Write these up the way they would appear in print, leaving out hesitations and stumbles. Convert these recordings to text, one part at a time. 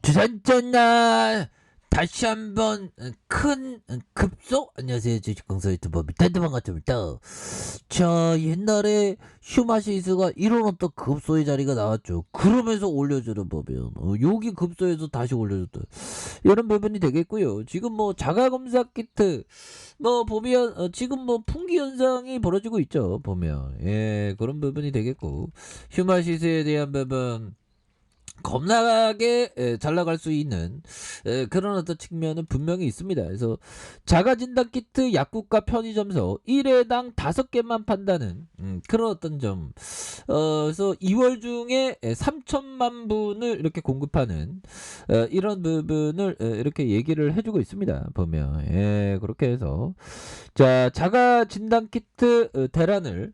주산전나 다시 한번 큰 급속. 안녕하세요, 주식강사 유튜버 밑단도 반갑습니다. 자, 옛날에 슈마시스가 이런 어떤 급소의 자리가 나왔죠. 그러면서 올려주는 법이요. 여기 급소에서 다시 올려줬다, 이런 부분이 되겠고요. 지금 뭐 자가검사 키트 뭐 보면 지금 뭐 풍기 현상이 벌어지고 있죠. 보면 그런 부분이 되겠고, 슈마시스에 대한 부분 겁나게 잘 나갈 수 있는 그런 어떤 측면은 분명히 있습니다. 그래서 자가진단 키트 약국과 편의점에서 1회당 5개만 판다는 그런 어떤 점. 그래서 2월 중에 3천만 분을 이렇게 공급하는 이런 부분을 이렇게 얘기를 해주고 있습니다. 보면 그렇게 해서 자, 자가진단 키트 대란을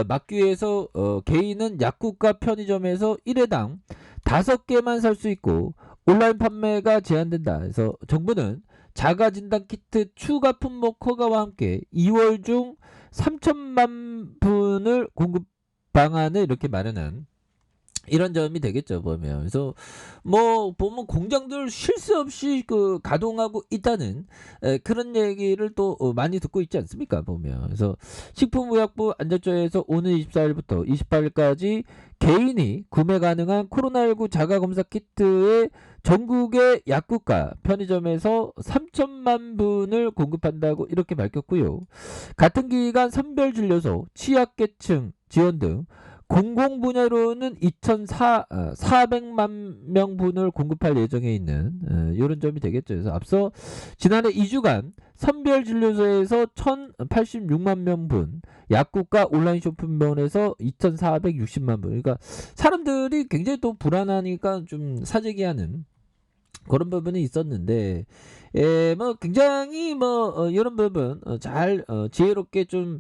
막기 위해서 개인은 약국과 편의점에서 1회당 5개만 살 수 있고 온라인 판매가 제한된다. 그래서 정부는 자가진단 키트 추가 품목 허가와 함께 2월 중 3천만 분을 공급 방안을 이렇게 마련한 이런 점이 되겠죠. 보면 그래서 뭐 보면 공장들 쉴 새 없이 가동하고 있다는 그런 얘기를 또 많이 듣고 있지 않습니까? 보면 그래서 식품의약부 안전처에서 오늘 24일부터 28일까지 개인이 구매 가능한 코로나19 자가검사 키트의 전국의 약국과 편의점에서 3천만 분을 공급한다고 이렇게 밝혔고요. 같은 기간 선별진료소, 취약계층 지원 등 공공 분야로는 2,400만 명분을 공급할 예정에 있는 이런 점이 되겠죠. 그래서 앞서 지난해 2주간 선별진료소에서 1,086만 명분, 약국과 온라인 쇼핑몰에서 2,460만 분. 그러니까 사람들이 굉장히 또 불안하니까 좀 사재기하는 그런 부분이 있었는데, 뭐 굉장히 뭐 이런 부분 잘 지혜롭게 좀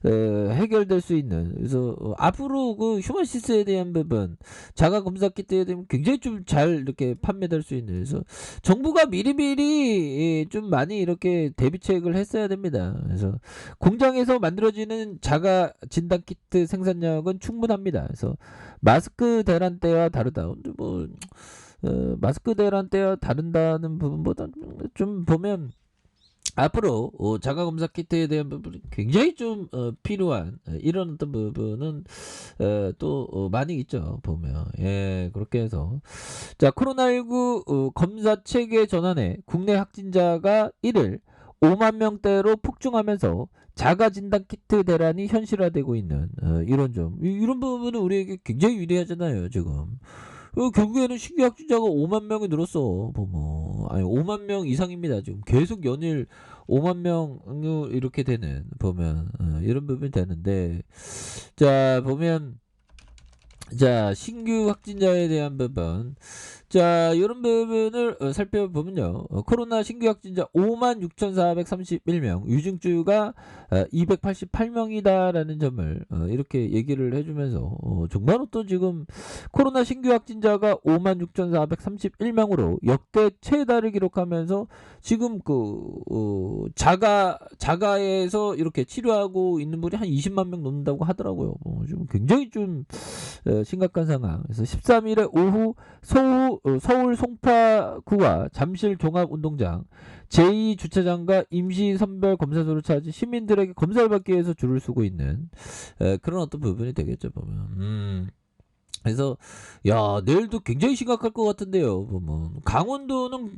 해결될 수 있는. 그래서 앞으로 그 휴먼시스에 대한 부분, 자가 검사 키트에 대한 굉장히 좀 잘 이렇게 판매될 수 있는. 그래서 정부가 미리미리 좀 많이 이렇게 대비책을 했어야 됩니다. 그래서 공장에서 만들어지는 자가 진단 키트 생산량은 충분합니다. 그래서 마스크 대란 때와 다르다. 근데 뭐 마스크 대란 때와 다른다는 부분보다 좀 보면 앞으로 자가검사 키트에 대한 부분이 굉장히 좀 필요한 이런 어떤 부분은 또 많이 있죠. 보면 그렇게 해서 자, 코로나19 검사 체계 전환에 국내 확진자가 1일 5만 명대로 폭증하면서 자가진단 키트 대란이 현실화되고 있는 이런 점, 이런 부분은 우리에게 굉장히 유리하잖아요. 지금 결국에는 신규 확진자가 5만 명이 늘었어. 보면 아니 5만 명 이상입니다. 지금 계속 연일 5만 명 이렇게 되는, 보면 이런 부분이 되는데, 자 보면 자, 신규 확진자에 대한 부분. 자, 이런 부분을 살펴보면요. 코로나 신규 확진자 56,431명, 유증주가 288명이다라는 점을 이렇게 얘기를 해주면서 정말 또 지금 코로나 신규 확진자가 56,431명으로 역대 최다를 기록하면서 지금 자가에서 이렇게 치료하고 있는 분이 한 20만 명 넘는다고 하더라고요. 지금 굉장히 좀 심각한 상황. 그래서 13일에 오후 서울 송파구와 잠실 종합운동장 제2주차장과 임시선별검사소를 찾은 시민들에게 검사를 받기 위해서 줄을 서고 있는 그런 어떤 부분이 되겠죠. 보면 그래서 야, 내일도 굉장히 심각할 것 같은데요. 보면 강원도는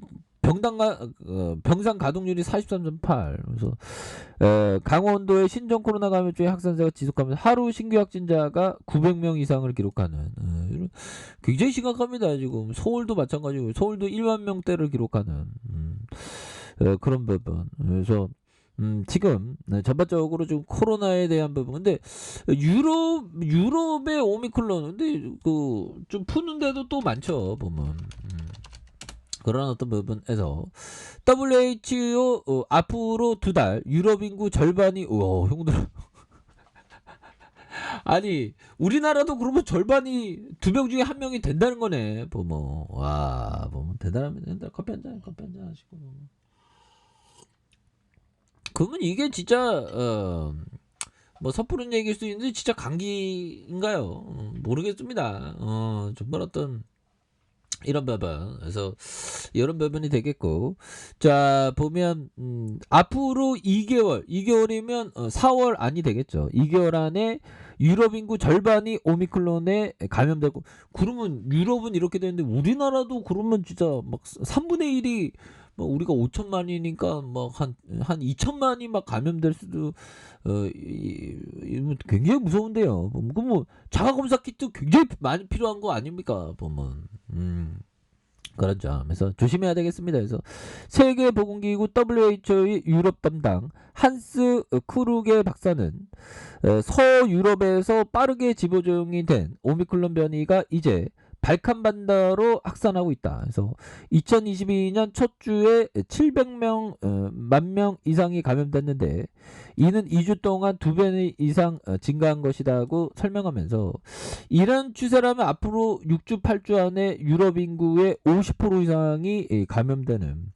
병상 가동률이 43.8. 그래서 강원도의 신종 코로나 감염증의 확산세가 지속하면서 하루 신규 확진자가 900명 이상을 기록하는 굉장히 심각합니다. 지금 서울도 마찬가지고, 서울도 1만 명대를 기록하는 그런 부분. 그래서 지금 전반적으로 좀 코로나에 대한 부분. 근데 유럽의 오미크론, 근데 좀 푸는데도 또 많죠. 보면 그런 어떤 부분에서 WHO 앞으로 2달 유럽 인구 절반이, 우와 형들 아니 우리나라도 그러면 절반이 2명 중에 1명이 된다는 거네. 보면 와, 보면 대단합니다. 커피 한잔 하시고. 그러면 이게 진짜 뭐 섣부른 얘기일 수 있는데 진짜 감기인가요? 모르겠습니다. 정말 어떤 이런 부분. 그래서 이런 부분이 되겠고, 자 보면 앞으로 2개월이면 4월 안이 되겠죠. 2개월 안에 유럽 인구 절반이 오미클론에 감염되고, 그러면 유럽은 이렇게 되는데 우리나라도 그러면 진짜 막 3분의 1이 뭐 우리가 5천만이니까 막한 2천만이 막 감염될 수도 굉장히 무서운데요. 그럼 뭐 자가 검사 키트 굉장히 많이 필요한 거 아닙니까? 보면. 그런 점에서 조심해야 되겠습니다. 그래서 세계보건기구 WHO의 유럽 담당 한스 크루게 박사는 서유럽에서 빠르게 지보종이 된 오미클론 변이가 이제 발칸반도로 확산하고 있다. 그래서 2022년 첫 주에 700명, 10,000명 이상이 감염됐는데 이는 2주 동안 2배 이상 증가한 것이라고 설명하면서, 이런 추세라면 앞으로 6주, 8주 안에 유럽 인구의 50% 이상이 감염되는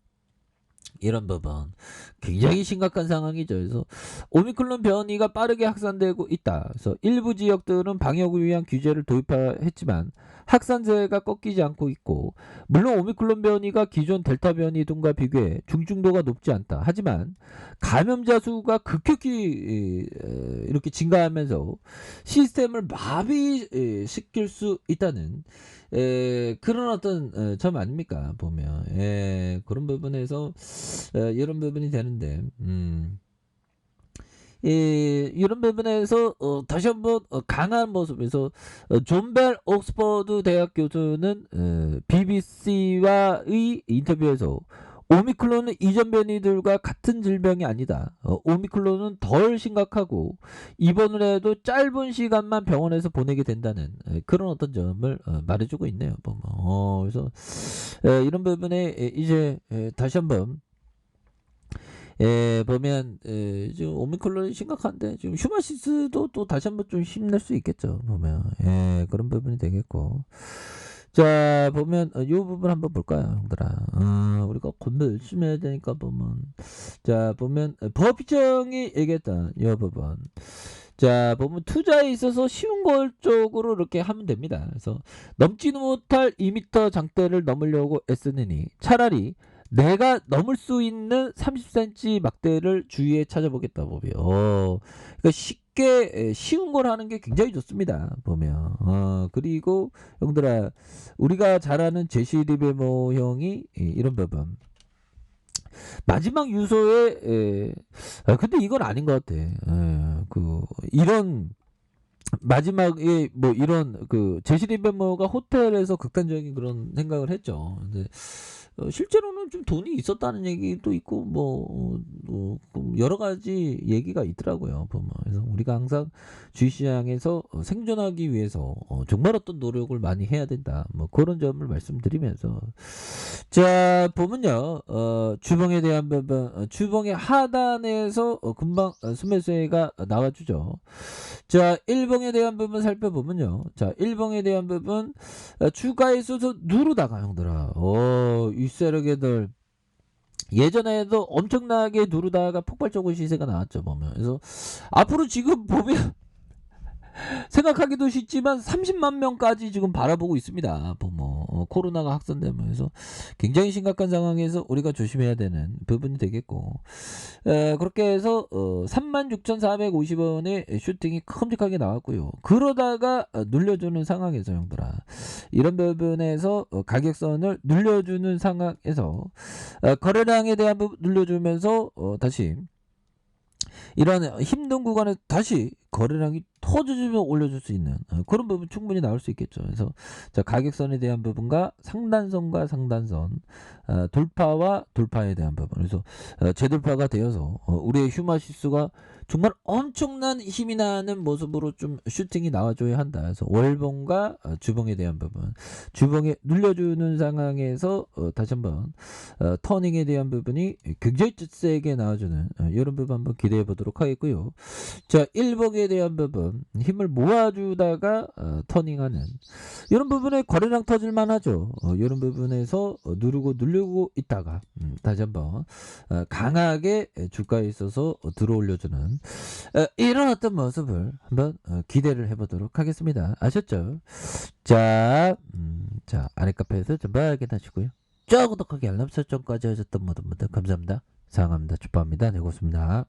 이런 부분 굉장히 심각한 상황이죠. 그래서 오미클론 변이가 빠르게 확산되고 있다. 그래서 일부 지역들은 방역을 위한 규제를 도입했지만 확산세가 꺾이지 않고 있고, 물론 오미클론 변이가 기존 델타 변이 등과 비교해 중증도가 높지 않다. 하지만 감염자 수가 급격히 이렇게 증가하면서 시스템을 마비시킬 수 있다는 그런 어떤 점 아닙니까? 보면 그런 부분에서 이런 부분이 되는데, 이런 부분에서 다시 한번 강한 모습에서 존 벨 옥스퍼드 대학 교수는 BBC와의 인터뷰에서 오미클론은 이전 변이들과 같은 질병이 아니다. 오미클론은 덜 심각하고 입원을 해도 짧은 시간만 병원에서 보내게 된다는 그런 어떤 점을 말해주고 있네요. 보면. 그래서 이런 부분에 이제 다시 한번 보면 지금 오미클론이 심각한데 지금 휴마시스도 또 다시 한번 좀 힘낼 수 있겠죠. 보면 그런 부분이 되겠고, 자 보면 이 부분 한번 볼까요, 형들아? 우리가 건너 열심히 해야 되니까 보면, 자 보면 법정이 얘기했던 이 부분. 자 보면 투자에 있어서 쉬운 걸 쪽으로 이렇게 하면 됩니다. 그래서 넘지 못할 2m 장대를 넘으려고 애쓰느니 차라리 내가 넘을 수 있는 30cm 막대를 주위에 찾아보겠다. 보면 그러니까 쉽게 쉬운 걸 하는 게 굉장히 좋습니다. 보면 그리고 형들아, 우리가 잘 아는 제시 리베모 형이 이런 부분 마지막 유서에 근데 이건 아닌 것 같아. 이런 마지막에 뭐 이런 제시 리베모가 호텔에서 극단적인 그런 생각을 했죠. 근데 실제로는 좀 돈이 있었다는 얘기도 있고 여러 가지 얘기가 있더라고요. 보면. 그래서 우리가 항상 주식시장에서 생존하기 위해서 정말 어떤 노력을 많이 해야 된다. 뭐 그런 점을 말씀드리면서, 자 보면요, 주봉에 대한 부분, 주봉의 하단에서 금방 순매수가 나와주죠. 자 1봉에 대한 부분 살펴보면요, 자 1봉에 대한 부분 주가에 있어서 누르다가 형들아 윗세력애들 예전에도 엄청나게 누르다가 폭발적으로 시세가 나왔죠. 보면. 그래서 앞으로 지금 보면 생각하기도 쉽지만 30만 명까지 지금 바라보고 있습니다. 코로나가 확산되면서 굉장히 심각한 상황에서 우리가 조심해야 되는 부분이 되겠고, 그렇게 해서 36,450원의 슈팅이 큼직하게 나왔고요. 그러다가 눌려주는 상황에서 형들아, 이런 부분에서 가격선을 눌려주는 상황에서 거래량에 대한 부분 눌려주면서 다시 이런 힘든 구간에 다시 거래량이 터져주면 올려줄 수 있는 그런 부분 충분히 나올 수 있겠죠. 그래서 자 가격선에 대한 부분과 상단선과 상단선 돌파와 돌파에 대한 부분, 그래서 재돌파가 되어서 우리의 휴마시스가 정말 엄청난 힘이 나는 모습으로 좀 슈팅이 나와줘야 한다. 그래서 월봉과 주봉에 대한 부분, 주봉에 눌려주는 상황에서 다시 한번 터닝에 대한 부분이 굉장히 세게 나와주는 이런 부분 한번 기대해 보도록 하겠고요. 자 1봉에 대한 부분, 힘을 모아주다가 터닝하는 이런 부분에 거래량 터질만 하죠. 이런 부분에서 누르고 눌리고 있다가 다시 한번 강하게 주가에 있어서 들어올려주는 있는 이런 어떤 모습을 한번 기대를 해보도록 하겠습니다. 아셨죠? 자, 자 아래 카페에서 좀 확인하시고요. 저 구독하기 알람 설정까지 하셨던 모든 분들 감사합니다. 사랑합니다. 축복합니다. 네, 고맙습니다.